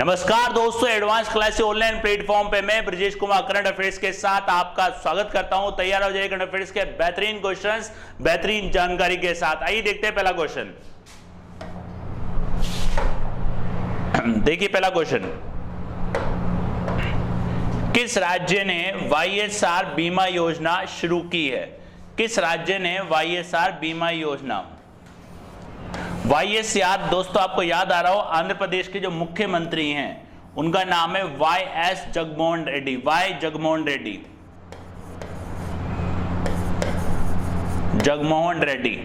नमस्कार दोस्तों, advance class online platform पे मैं ब्रजेश कुमार करंट अफेयर्स के साथ आपका स्वागत करता हूं। तैयार हो जाइए करंट अफेयर्स के बेहतरीन क्वेश्चंस, बेहतरीन जानकारी के साथ। आइए देखते हैं पहला क्वेश्चन। देखिए पहला क्वेश्चन, किस राज्य ने वाईएसआर बीमा योजना शुरू की है? किस राज्य ने वाईएसआर बीमा योजना? वाईएसआर दोस्तों आपको याद आ रहा हो, आंध्र प्रदेश के जो मुख्यमंत्री हैं उनका नाम है वाई.एस. जगनमोहन रेड्डी। वाई जगनमोहन रेड्डी, जगनमोहन रेड्डी।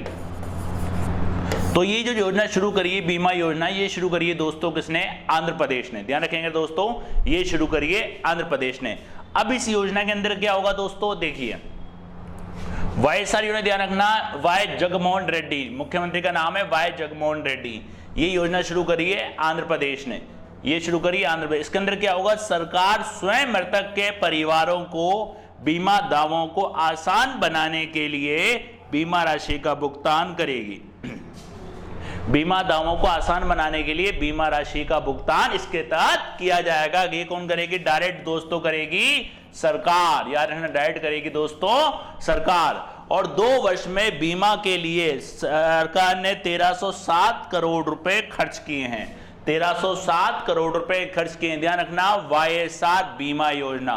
तो ये जो योजना शुरू करी है बीमा योजना, ये शुरू करी है दोस्तों किसने? आंध्र प्रदेश ने। ध्यान रखेंगे दोस्तों, ये शुरू करी है आंध्र प्रदेश ने। अब इस योजना के अंदर क्या होगा दोस्तों, देखिए वाईएसआर योजना, ध्यान रखना, वाई जगनमोहन रेड्डी, मुख्यमंत्री का नाम है वाई जगनमोहन रेड्डी। ये योजना शुरू करी है आंध्र प्रदेश ने, ये शुरू करी है आंध्र प्रदेश। इसके अंदर क्या होगा, सरकार स्वयं मृतक के परिवारों को बीमा दावों को आसान बनाने के लिए बीमा राशि का भुगतान करेगी। बीमा दावों को आसान बनाने के लिए बीमा राशि का भुगतान इसके तहत किया जाएगा। ये कौन करेगी? डायरेक्ट दोस्तों करेगी सरकार, यार डायरेक्ट करेगी दोस्तों सरकार। और 2 वर्ष में बीमा के लिए सरकार ने 1307 करोड़ रुपए खर्च किए हैं। 1307 करोड़ रुपए खर्च किए हैं। ध्यान रखना, वाईएसआर बीमा योजना,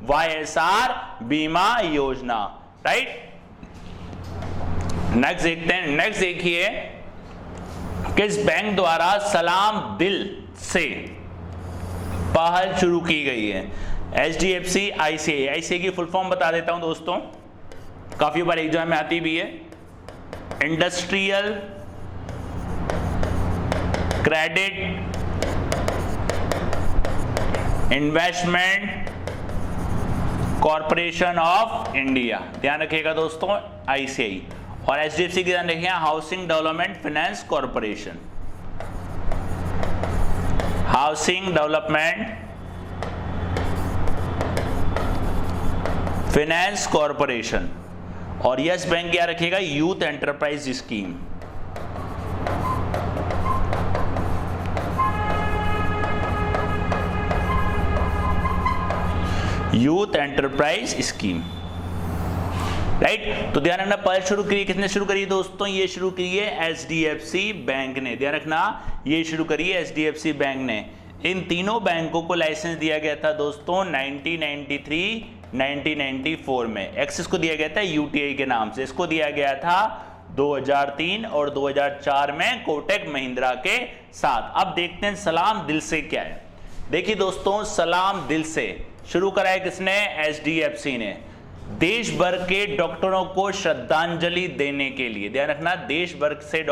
वाईएसआर बीमा योजना, राइट। नेक्स्ट देखते हैं। नेक्स्ट देखिए, किस बैंक द्वारा सलाम दिल से पहल शुरू की गई है? HDFC, ICI. आईसीआई की फुल फॉर्म बता देता हूं दोस्तों, काफी बार एग्जाम में आती भी है। Industrial credit investment corporation of India. ध्यान रखिएगा दोस्तों, आईसीआई। और एचडीएफसी की ध्यान रखिएगा, housing development finance corporation, housing development finance corporation. और यस बैंक क्या रखिएगा, youth enterprise scheme. Youth enterprise scheme, right. तो ध्यान रखना, पहल शुरू करी किसने शुरू करी दोस्तों? ये शुरू करी है एचडीएफसी बैंक ने। ध्यान रखना, ये शुरू करी है एचडीएफसी बैंक ने। इन तीनों बैंकों को लाइसेंस दिया गया था दोस्तों 1993 1994 में। एक्सिस को दिया गया था यूटीआई के नाम से, इसको दिया गया था 2003 और 2004 में कोटक महिंद्रा के साथ। अब देखते हैं सलाम दिल से क्या है। देखिए दोस्तों, सलाम दिल से शुरू करा है किसने? एचडीएफसी ने। देश भर के डॉक्टरों को श्रद्धांजलि देने के लिए, ध्यान रखना, देश भर के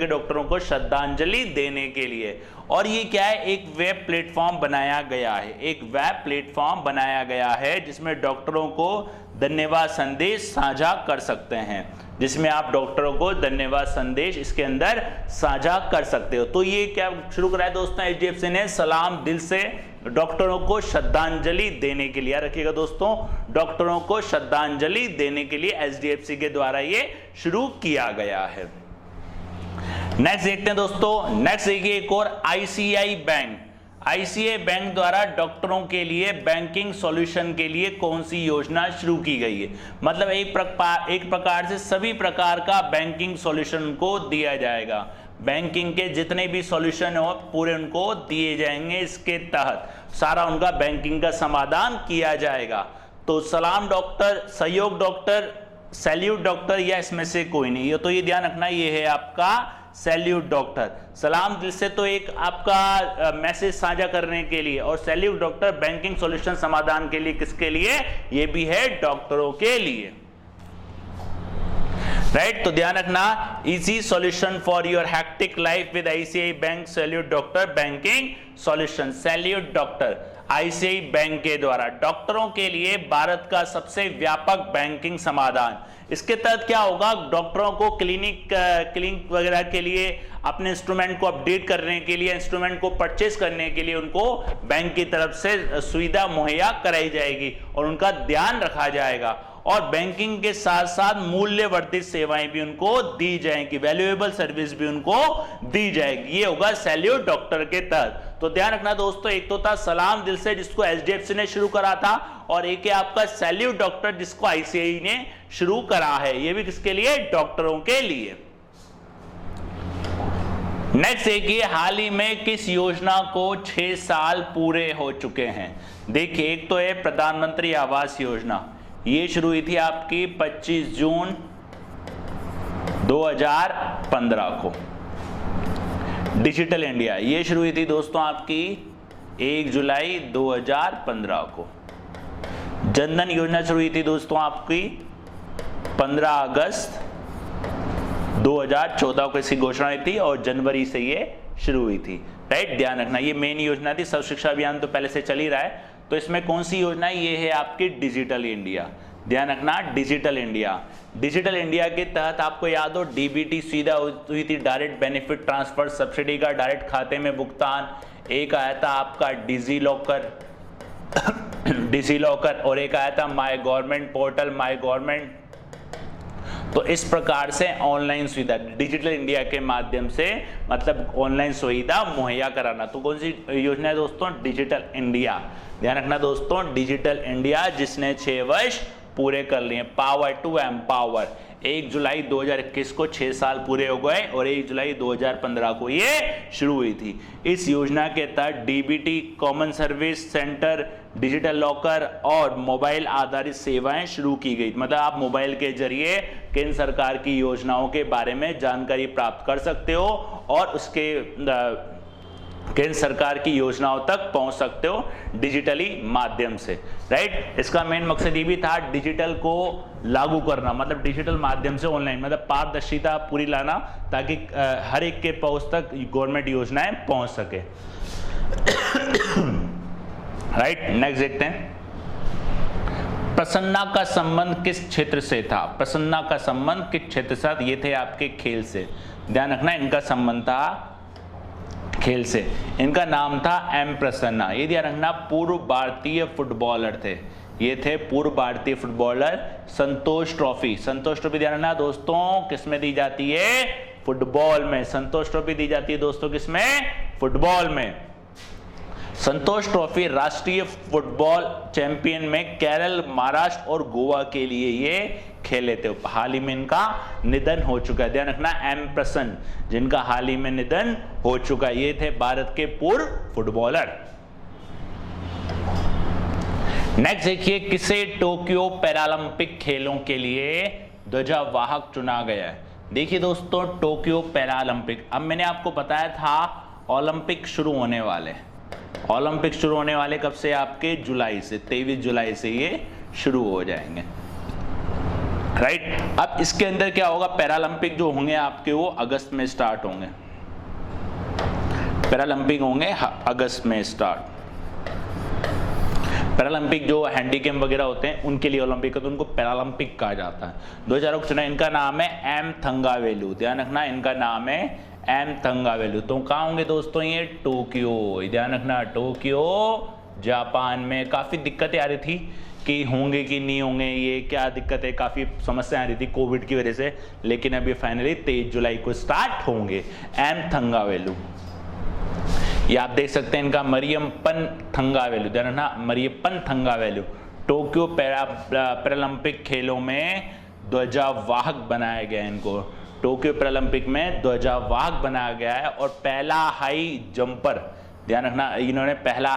डॉक्टरों को श्रद्धांजलि देने के लिए। और ये क्या है, एक वेब प्लेटफॉर्म बनाया गया है, एक वेब प्लेटफॉर्म बनाया गया है जिसमें डॉक्टरों को धन्यवाद संदेश साझा कर सकते हैं, जिसमें आप डॉक्टरों को धन्यवाद संदेश इसके अंदर साझा कर सकते हो। तो ये क्या शुरू करा है दोस्तों एचडीएफसी ने? सलाम दिल से डॉक्टरों को श्रद्धांजलि देने के लिए। याद रखिएगा दोस्तों, डॉक्टरों को श्रद्धांजलि देने के लिए एचडीएफसी के द्वारा ये शुरू किया गया है। नेक्स्ट देखते हैं दोस्तों। नेक्स्ट देखिए एक और, आईसीआई बैंक। आईसीआई बैंक द्वारा डॉक्टरों के लिए बैंकिंग सॉल्यूशन के लिए कौन सी योजना शुरू की गई है? मतलब एक प्रकार से सभी प्रकार का बैंकिंग सॉल्यूशन को दिया जाएगा। बैंकिंग के जितने भी सॉल्यूशन हो पूरे उनको दिए जाएंगे, इसके तहत सारा उनका बैंकिंग का समाधान किया जाएगा। तो सलाम डॉक्टर, सहयोग डॉक्टर, सैल्यूट डॉक्टर, या इसमें से कोई नहीं है। तो ये ध्यान रखना, ये है आपका सैल्यूट डॉक्टर। सलाम दिल से तो एक आपका मैसेज साझा करने के लिए, और सैल्यूट डॉक्टर बैंकिंग सॉल्यूशन समाधान के लिए। किसके लिए? ये भी है डॉक्टरों के लिए, राइट। तो ध्यान रखना, easy solution for your hectic life with ICI bank salute doctor banking solution. Salute doctor ICI bank के द्वारा डॉक्टरों के लिए भारत का सबसे व्यापक बैंकिंग समाधान। इसके तहत क्या होगा, डॉक्टरों को क्लिनिक वगैरह के लिए अपने इंस्ट्रूमेंट को अपडेट करने के लिए, इंस्ट्रूमेंट को परचेस करने के लिए उनको बैंक की तरफ से सुविधा मुहैया कराई जाएगी और उनका ध्यान रखा जाएगा। और बैंकिंग के साथ साथ मूल्य वर्धित सेवाएं भी उनको दी जाएंगी, वैल्यूएबल सर्विस भी उनको दी जाएगी। ये होगा सैल्यूट डॉक्टर के तहत। तो ध्यान रखना दोस्तों, एक तो था सलाम दिल से जिसको एचडीएफसी ने शुरू करा था, और एक है आपका सैल्यूट डॉक्टर जिसको आईसीआई ने शुरू करा है। ये भी किसके लिए? डॉक्टरों के लिए। नेक्स्ट देखिए, हाल ही में किस योजना को 6 साल पूरे हो चुके हैं? देखिए, एक तो है प्रधानमंत्री आवास योजना, ये शुरू हुई थी आपकी 25 जून 2015 को। डिजिटल इंडिया ये शुरू हुई थी दोस्तों आपकी 1 जुलाई 2015 को। जनधन योजना शुरू हुई थी दोस्तों आपकी 15 अगस्त 2014 को इसकी घोषणा हुई थी, और जनवरी से ये शुरू हुई थी। राइट, ध्यान रखना ये मेन योजना थी। सर्व शिक्षा अभियान तो पहले से चल ही रहा है, तो इसमें कौन सी योजना है? ये है आपकी डिजिटल इंडिया। ध्यान रखना, डिजिटल इंडिया। डिजिटल इंडिया के तहत आपको याद हो डीबीटी सुविधा हुई थी, डायरेक्ट बेनिफिट ट्रांसफर, सब्सिडी का डायरेक्ट खाते में भुगतान। एक आया था आपका डिजी लॉकर और एक आया था my government portal, my government. तो इस प्रकार से ऑनलाइन सुविधा डिजिटल इंडिया के माध्यम से, मतलब ऑनलाइन सुविधा मुहैया कराना। तो कौन सी योजना है दोस्तों? Digital India. ध्यान रखना दोस्तों, डिजिटल इंडिया जिसने 6 वर्ष पूरे कर लिए। पावर टू एम्पावर, 1 जुलाई 2021 को 6 साल पूरे हो गए, और 1 जुलाई 2015 को ये शुरू हुई थी। इस योजना के तहत DBT, common service centre, digital locker और मोबाइल आधारित सेवाएं शुरू की गई। मतलब आप मोबाइल के जरिए केंद्र सरकार की योजनाओं के बारे में जानकारी प्राप्त कर सकते हो, और उसके केंद्र सरकार की योजनाओं तक पहुंच सकते हो डिजिटली माध्यम से। राइट, इसका मेन मकसद ये भी था डिजिटल को लागू करना, मतलब डिजिटल माध्यम से ऑनलाइन, मतलब पारदर्शिता पूरी लाना, ताकि हर एक के पहुंच तक गवर्नमेंट योजनाएं पहुंच सके। राइट, नेक्स्ट देखते हैं, प्रसन्ना का संबंध किस क्षेत्र से था? प्रसन्ना का संबंध किस क्षेत्र से था? ये थे आपके खेल से। ध्यान रखना, इनका संबंध था खेल से। इनका नाम था एम प्रसन्ना। ये ध्यान रखना, पूर्व भारतीय फुटबॉलर थे। ये थे पूर्व भारतीय फुटबॉलर। संतोष ट्रॉफी, संतोष ट्रॉफी ध्यान रखना दोस्तों किस में दी जाती है? फुटबॉल में। संतोष ट्रॉफी दी जाती है दोस्तों किसमें? फुटबॉल में। संतोष ट्रॉफी राष्ट्रीय फुटबॉल चैंपियन में केरल, महाराष्ट्र और गोवा के लिए ये खेले थे। हाल ही में इनका निधन हो चुका है। ध्यान रखना, एम प्रसन्न, जिनका हाल ही में निधन हो चुका है। ये थे भारत के पूर्व फुटबॉलर। नेक्स्ट देखिए, किसे टोक्यो पैरालंपिक खेलों के लिए ध्वजावाहक चुना गया है? देखिए दोस्तों, टोक्यो पैरालंपिक, अब मैंने आपको बताया था ओलंपिक शुरू होने वाले। ओलंपिक शुरू होने वाले कब से? आपके जुलाई से, 23 जुलाई से ये शुरू हो जाएंगे। राइट, अब इसके अंदर क्या होगा? पैरालंपिक जो होंगे आपके वो अगस्त में स्टार्ट होंगे। पैरालंपिक होंगे अगस्त में स्टार्ट। पैरालंपिक जो हैंडीकैम वगैरह होते हैं उनके लिए ओलंपिक, तो उनको पैरालंपिक कहा जाता है। 2000 को चुना, इनका नाम है एम थंगावेलु। ध्यान रखना, इनका नाम है एम थंगावेलु। तो कहाँ होंगे दोस्तों? ये टोक्यो। ध्यान रखना, टोक्यो जापान में। काफ़ी दिक्कतें आ रही थी कि होंगे कि नहीं होंगे, ये क्या दिक्कत है, काफ़ी समस्या आ रही थी कोविड की वजह से, लेकिन अभी फाइनली 23 जुलाई को स्टार्ट होंगे। एम थंगावेलु, ये आप देख सकते हैं, इनका मरियप्पन थंगावेलु। ध्यान रखना, मरियप्पन थंगावेलु। टोक्यो पैरालंपिक खेलों में ध्वजावाहक बनाया गया है इनको। टोक्यो पैरालंपिक में ध्वजावाहक बनाया गया है, और पहला हाई जंपर, ध्यान रखना, इन्होंने पहले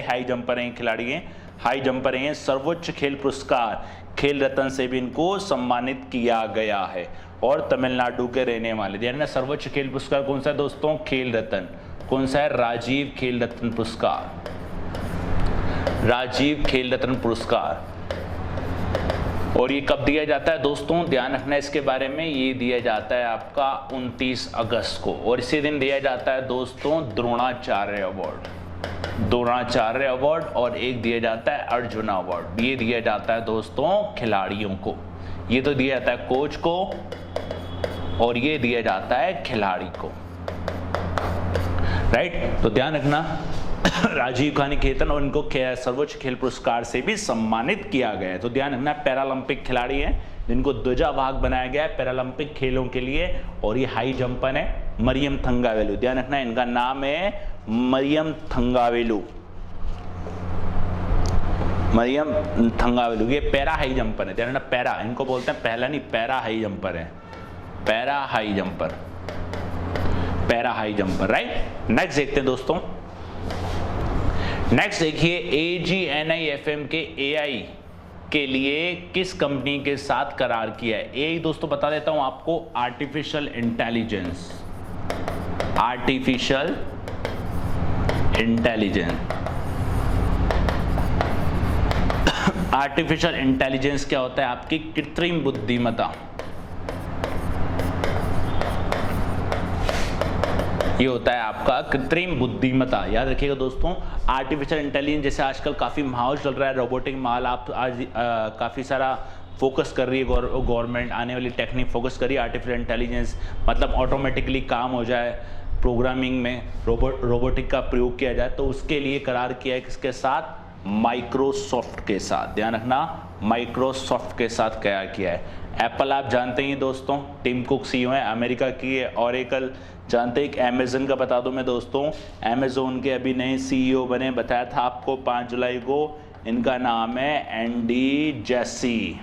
हाई जंपर हैं, खिलाड़ी हैं, हाई जंपर हैं। सर्वोच्च खेल पुरस्कार खेल रत्न से भी इनको सम्मानित किया गया है, और तमिलनाडु के रहने वाले। ध्यान रखना, सर्वोच्च खेल पुरस्कार कौन सा है दोस्तों? खेल रत्न। कौन सा है? राजीव खेल रत्न पुरस्कार। राजीव खेल रत्न पुरस्कार। और ये कब दिया जाता है दोस्तों? ध्यान रखना इसके बारे में, ये दिया जाता है आपका 29 अगस्त को, और इसी दिन दिया जाता है दोस्तों द्रोणाचार्य अवार्ड। द्रोणाचार्य अवार्ड, और एक दिया जाता है अर्जुन अवार्ड। ये दिया जाता है दोस्तों खिलाड़ियों को। ये तो दिया जाता है कोच को, और ये दिया जाता है खिलाड़ी को। राइट, तो ध्यान रखना, राजीव गांधी खेतन, और इनको सर्वोच्च खेल पुरस्कार से भी सम्मानित किया गया है। तो ध्यान रखना, पैरालंपिक खिलाड़ी हैं जिनको ध्वजावाहक बनाया गया है पैरालंपिक खेलों के लिए, और ये हाई जंपर है। मरियम थंगावेलु, ध्यान रखना इनका नाम है मरियम थंगावेलु, मरियम थंगावेलु। ये पैरा हाई जंपर है, ध्यान रखना पैरा, इनको बोलते हैं पहला नहीं, पैरा हाई जंपर है, para high jumper, para high jumper, right. Next देखते हैं दोस्तों, नेक्स्ट देखिए AGNIFM के AI के लिए किस कंपनी के साथ करार किया है। AI दोस्तों बता देता हूं आपको, artificial intelligence, artificial intelligence. Artificial intelligence क्या होता है, आपकी कृत्रिम बुद्धिमत्ता, ये होता है आपका कृत्रिम बुद्धिमत्ता। याद रखिएगा दोस्तों, आर्टिफिशियल इंटेलिजेंस जैसे आजकल काफ़ी माहौल चल रहा है, रोबोटिक माल आप आज काफ़ी सारा फोकस कर रही है गवर्नमेंट, आने वाली टेक्निक फोकस कर रही है आर्टिफिशियल इंटेलिजेंस, मतलब ऑटोमेटिकली काम हो जाए, प्रोग्रामिंग में रोबोटिक का प्रयोग किया जाए, तो उसके लिए करार किया है किसके साथ, माइक्रोसॉफ्ट के साथ, ध्यान रखना माइक्रोसॉफ्ट के साथ करार किया है। एप्पल आप जानते ही दोस्तों, टिम कुक CEO है, अमेरिका की है। ऑरेकल जानते हैं, अमेजन का बता दूं मैं दोस्तों, अमेजोन के अभी नए CEO बने, बताया था आपको 5 जुलाई को, इनका नाम है एंडी जेसी,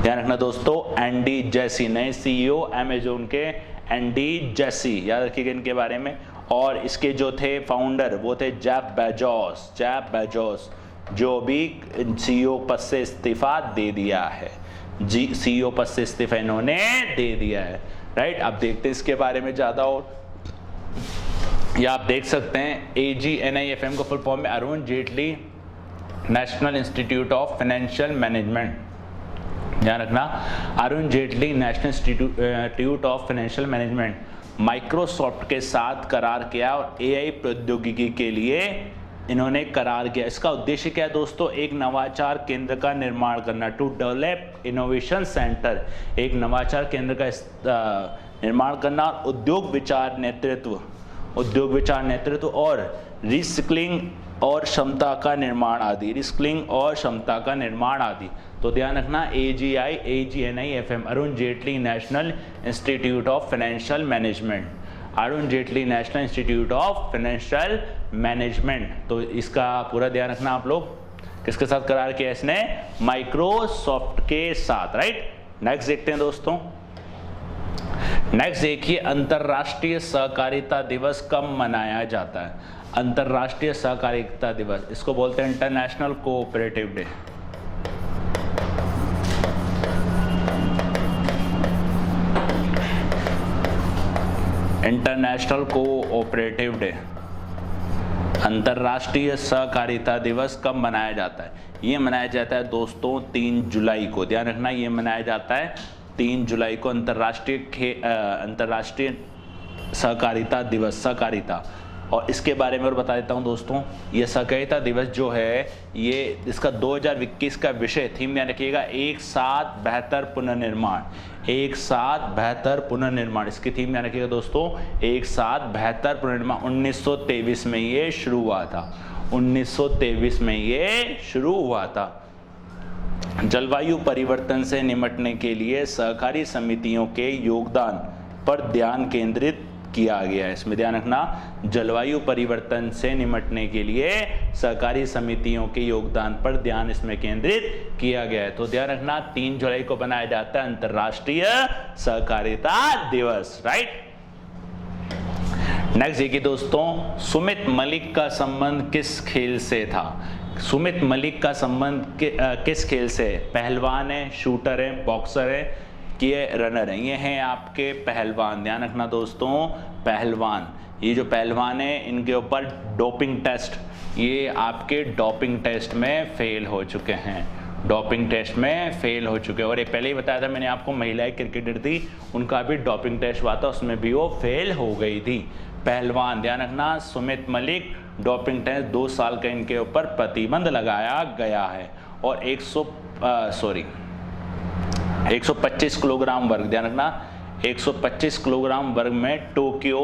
ध्यान रखना दोस्तों, एंडी जेसी, नए CEO अमेजोन के एंडी जेसी, याद रखिएगा इनके बारे में। और इसके जो थे फाउंडर वो थे जेफ बेजोस, जो भी CEO पद से इस्तीफा दे दिया है, CEO पद से इस्तीफा इन्होंने दे दिया है, राइट। अब देखते हैं इसके बारे में ज़्यादा, और या आप देख सकते हैं AGNIFM का फुल फॉर्म में Arun Jaitley national institute of financial management, ध्यान रखना Arun Jaitley national institute of financial management, Microsoft के साथ करार किया और AI प्रौद्योगिकी के लिए इन्होंने करार किया। इसका उद्देश्य क्या है दोस्तों, एक नवाचार केंद्र का निर्माण करना, टू डेवलप इनोवेशन सेंटर, एक नवाचार केंद्र का निर्माण करना, उद्योग विचार नेतृत्व और रिस्किलिंग और क्षमता का निर्माण आदि, रिस्किलिंग और क्षमता का निर्माण आदि। तो ध्यान रखना AGNIFM, Arun Jaitley national institute of financial management, Arun Jaitley national institute of financial management. तो इसका पूरा ध्यान रखना आप लोग, किसके साथ करार किया इसने, माइक्रोसॉफ्ट के साथ, राइट। नेक्स्ट देखते हैं दोस्तों, नेक्स्ट देखिए अंतरराष्ट्रीय सहकारिता दिवस कब मनाया जाता है। अंतरराष्ट्रीय सहकारिता दिवस, इसको बोलते हैं international cooperative day, international cooperative day. अंतरराष्ट्रीय सहकारिता दिवस कब मनाया जाता है, ये मनाया जाता है दोस्तों 3 जुलाई को, ध्यान रखना ये मनाया जाता है 3 जुलाई को, अंतरराष्ट्रीय सहकारिता दिवस, सहकारिता। और इसके बारे में और बता देता हूँ दोस्तों, ये सहकारिता दिवस जो है, ये इसका 2021 का विषय थीम ध्यान रखिएगा, एक साथ बेहतर पुनर्निर्माण, एक साथ बेहतर पुनर्निर्माण, इसकी थीम ध्यान रखिएगा दोस्तों, एक साथ बेहतर पुनर्निर्माण। 1923 में ये शुरू हुआ था, 1923 में ये शुरू हुआ था। जलवायु परिवर्तन से निपटने के लिए सहकारी समितियों के योगदान पर ध्यान केंद्रित किया गया है। इसमें ध्यान रखना, जलवायु परिवर्तन से निपटने के लिए सहकारी समितियों के योगदान पर ध्यान इसमें केंद्रित किया गया है। तो ध्यान रखना 3 जुलाई को बनाया जाता है अंतरराष्ट्रीय सहकारिता दिवस, राइट। नेक्स्ट देखिए दोस्तों, सुमित मलिक का संबंध किस खेल से था। सुमित मलिक का संबंध किस खेल से, पहलवान है, शूटर है, बॉक्सर है, कि रनर है। ये हैं आपके पहलवान, ध्यान रखना दोस्तों, पहलवान। ये जो पहलवान है इनके ऊपर डोपिंग टेस्ट, ये आपके डोपिंग टेस्ट में फेल हो चुके हैं, डोपिंग टेस्ट में फेल हो चुके हैं। और ये पहले ही बताया था मैंने आपको, महिलाएं क्रिकेटर थी, उनका भी डोपिंग टेस्ट हुआ था, उसमें भी वो फेल हो गई थी। पहलवान, ध्यान रखना, सुमित मलिक, डोपिंग टेस्ट 2 साल का इनके ऊपर प्रतिबंध लगाया गया है। और 125 किलोग्राम वर्ग, ध्यान रखना 125 किलोग्राम वर्ग में टोक्यो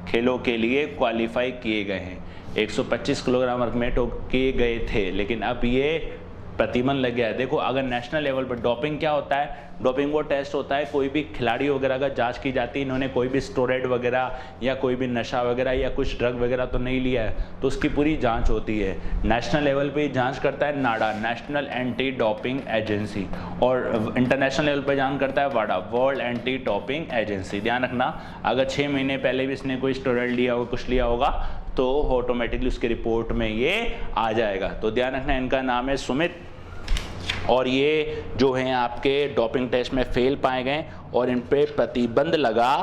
खेलों के लिए क्वालिफाई किए गए हैं। 125 किलोग्राम वर्ग में किए गए थे, लेकिन अब ये प्रतिबंध लग गया है। देखो अगर नेशनल लेवल पर डोपिंग क्या होता है, डोपिंग वो टेस्ट होता है, कोई भी खिलाड़ी वगैरह का जांच की जाती है, इन्होंने कोई भी स्टेरॉइड वगैरह या कोई भी नशा वगैरह या कुछ ड्रग वगैरह तो नहीं लिया है, तो उसकी पूरी जांच होती है। नेशनल लेवल पे जांच करता है नाडा, नेशनल एंटी डोपिंग एजेंसी, और इंटरनेशनल लेवल पे जांच करता है वाडा, वर्ल्ड एंटी डोपिंग एजेंसी। ध्यान रखना, अगर 6 महीने पहले भी इसने कोई स्टेरॉइड लिया होगा, कुछ लिया होगा, तो ऑटोमेटिकली उसकी रिपोर्ट में ये आ जाएगा। तो ध्यान रखना, इनका नाम है सुमित, और ये जो हैं आपके डोपिंग टेस्ट में फेल पाए गए और इन पे प्रतिबंध लगा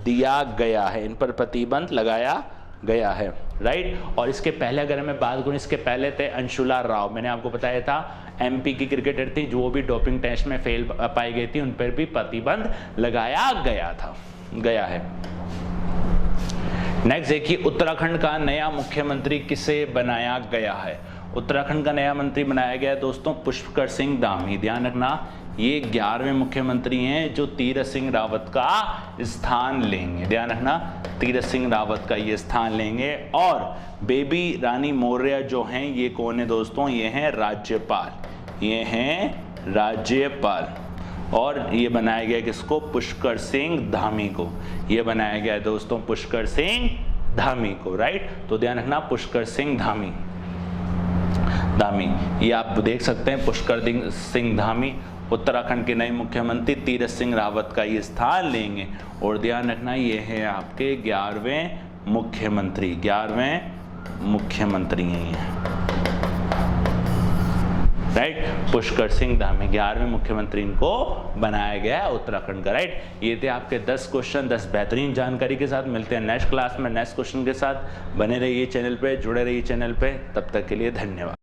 दिया गया है, इन पर प्रतिबंध लगाया गया है, राइट। और इसके पहले अगर मैं बात करूँ, इसके पहले थे अंशुला राव, मैंने आपको बताया था एमपी की क्रिकेटर थी, जो भी डोपिंग टेस्ट में फेल पाई गई थी, उन पर भी प्रतिबंध लगाया गया है। नेक्स्ट देखिए, उत्तराखंड का नया मुख्यमंत्री किसे बनाया गया है। उत्तराखंड का नया मंत्री बनाया गया है दोस्तों पुष्कर सिंह धामी। ध्यान रखना, ये 11वें मुख्यमंत्री हैं जो तीरथ सिंह रावत का स्थान लेंगे। ध्यान रखना, तीरथ सिंह रावत का ये स्थान लेंगे। और बेबी रानी मौर्य जो हैं, ये कौन है दोस्तों, ये हैं राज्यपाल, ये हैं राज्यपाल। और ये बनाया गया किसको, पुष्कर सिंह धामी को, ये बनाया गया है दोस्तों पुष्कर सिंह धामी को, राइट। तो ध्यान रखना, पुष्कर सिंह धामी, ये आप देख सकते हैं, पुष्कर सिंह धामी उत्तराखंड के नए मुख्यमंत्री तीरथ सिंह रावत का ये स्थान लेंगे। और ध्यान रखना, ये है आपके 11वें मुख्यमंत्री, 11वें मुख्यमंत्री हैं ये, राइट। पुष्कर सिंह धामी 11वें मुख्यमंत्री इनको बनाया गया है उत्तराखंड का, राइट। ये थे आपके 10 क्वेश्चन, 10 बेहतरीन जानकारी के साथ। मिलते हैं नेक्स्ट क्लास में नेक्स्ट क्वेश्चन के साथ। बने रहिए चैनल पे, जुड़े रहिए चैनल पे, तब तक के लिए धन्यवाद।